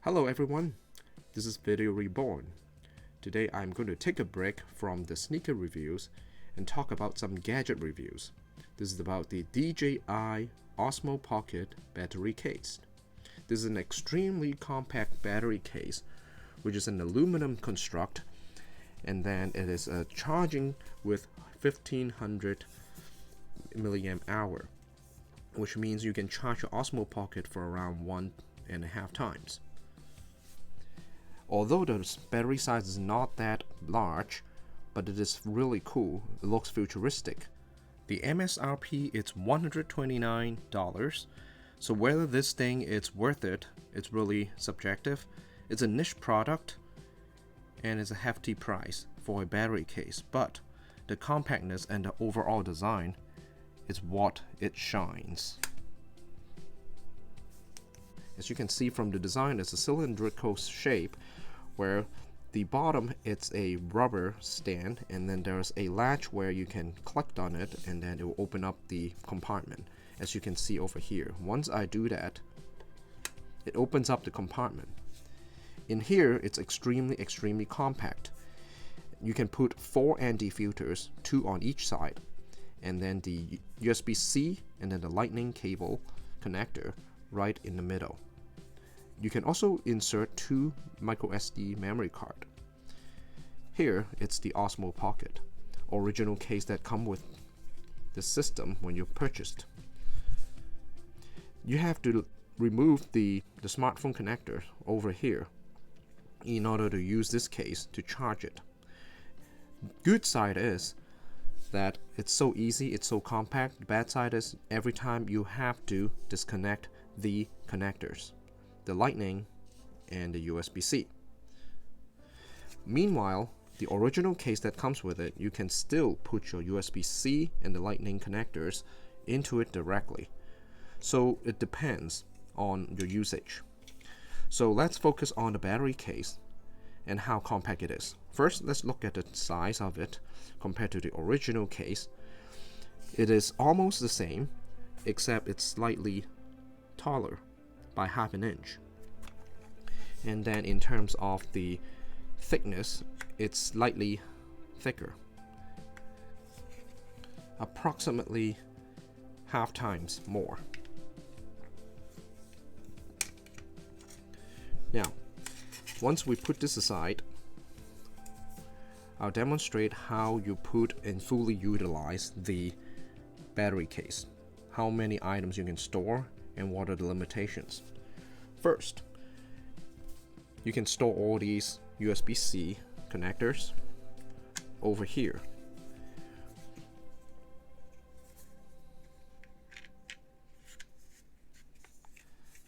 Hello everyone, this is Video Reborn. Today I'm going to take a break from the sneaker reviews and talk about some gadget reviews. This is about the DJI Osmo Pocket battery case. This is an extremely compact battery case, which is an aluminum construct, and then it is charging with 1500 milliamp hour, which means you can charge your Osmo Pocket for around 1.5 times. Although the battery size is not that large, but it is really cool. It looks futuristic. The MSRP is $129, so whether this thing is worth it, it's really subjective. It's a niche product and it's a hefty price for a battery case, but the compactness and the overall design is what it shines. As you can see from the design, it's a cylindrical shape where the bottom it's a rubber stand, and then there's a latch where you can click on it and then it will open up the compartment, as you can see over here. Once I do that, it opens up the compartment. In here it's extremely compact. You can put 4 ND filters, 2 on each side, and then the USB-C and then the lightning cable connector right in the middle. You can also insert 2 microSD memory card. Here it's the Osmo Pocket, original case that come with the system when you purchased. You have to remove the smartphone connector over here in order to use this case to charge it. Good side is that it's so easy, it's so compact. The bad side is every time you have to disconnect the connectors, the lightning and the USB-C. Meanwhile, the original case that comes with it, you can still put your USB-C and the lightning connectors into it directly. So it depends on your usage. So let's focus on the battery case and how compact it is. First, let's look at the size of it compared to the original case. It is almost the same, except it's slightly taller by ½ inch. And then in terms of the thickness, it's slightly thicker, approximately half times more. Now, once we put this aside, I'll demonstrate how you put and fully utilize the battery case, how many items you can store, and what are the limitations. First, you can store all these USB-C connectors over here.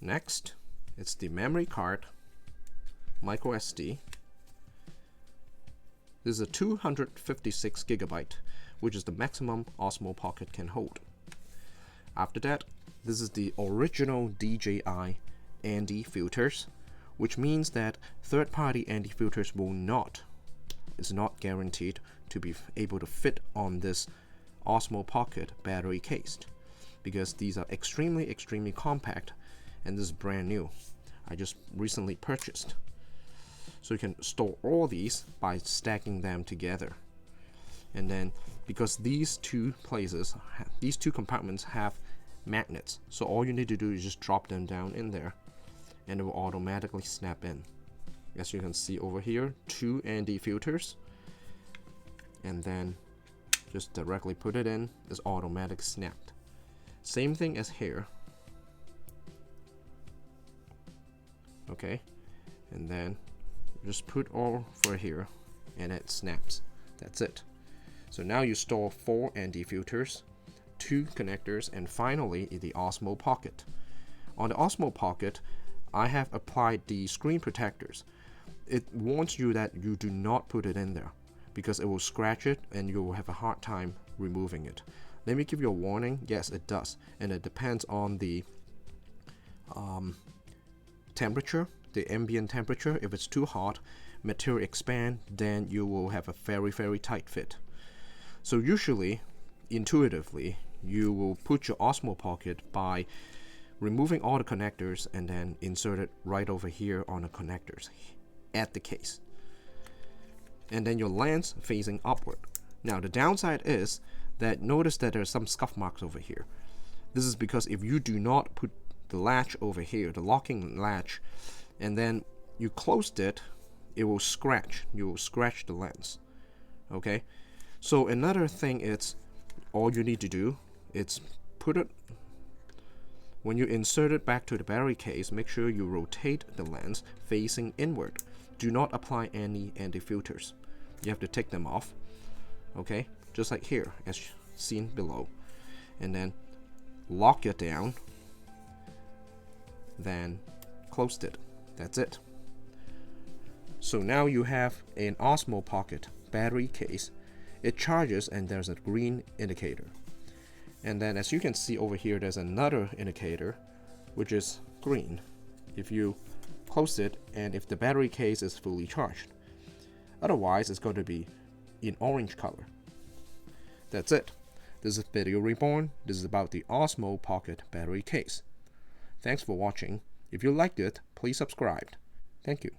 Next, it's the memory card, microSD. This is a 256 gigabyte, which is the maximum Osmo Pocket can hold. After that, this is the original DJI ND filters, which means that third-party ND filters is not guaranteed to be able to fit on this Osmo Pocket battery case, because these are extremely compact, and this is brand new. I just recently purchased. So you can store all these by stacking them together. And then because these two compartments have magnets, so all you need to do is just drop them down in there and it will automatically snap in. As you can see over here, 2 ND filters, and then just directly put it in, it's automatic snapped. Same thing as here. Okay, and then just put all for here and it snaps. That's it. So now you store 4 ND filters, 2 connectors, and finally the Osmo Pocket. On the Osmo Pocket, I have applied the screen protectors. It warns you that you do not put it in there because it will scratch it and you will have a hard time removing it. Let me give you a warning. Yes, it does, and it depends on the temperature, the ambient temperature. If it's too hot, material expand, then you will have a very tight fit. So usually, intuitively, you will put your Osmo Pocket by removing all the connectors and then insert it right over here on the connectors at the case. And then your lens facing upward. Now the downside is that notice that there's some scuff marks over here. This is because if you do not put the latch over here, the locking latch, and then you closed it, it will scratch. You will scratch the lens. Okay? So another thing is, all you need to do is put it, when you insert it back to the battery case, make sure you rotate the lens facing inward. Do not apply any anti-filters. You have to take them off. Okay? Just like here, as seen below. And then lock it down. Then close it. That's it. So now you have an Osmo Pocket battery case. It charges and there's a green indicator. And then as you can see over here, there's another indicator which is green if you close it and if the battery case is fully charged. Otherwise, it's going to be in orange color. That's it. This is Video Reborn. This is about the Osmo Pocket battery case. Thanks for watching. If you liked it, please subscribe. Thank you.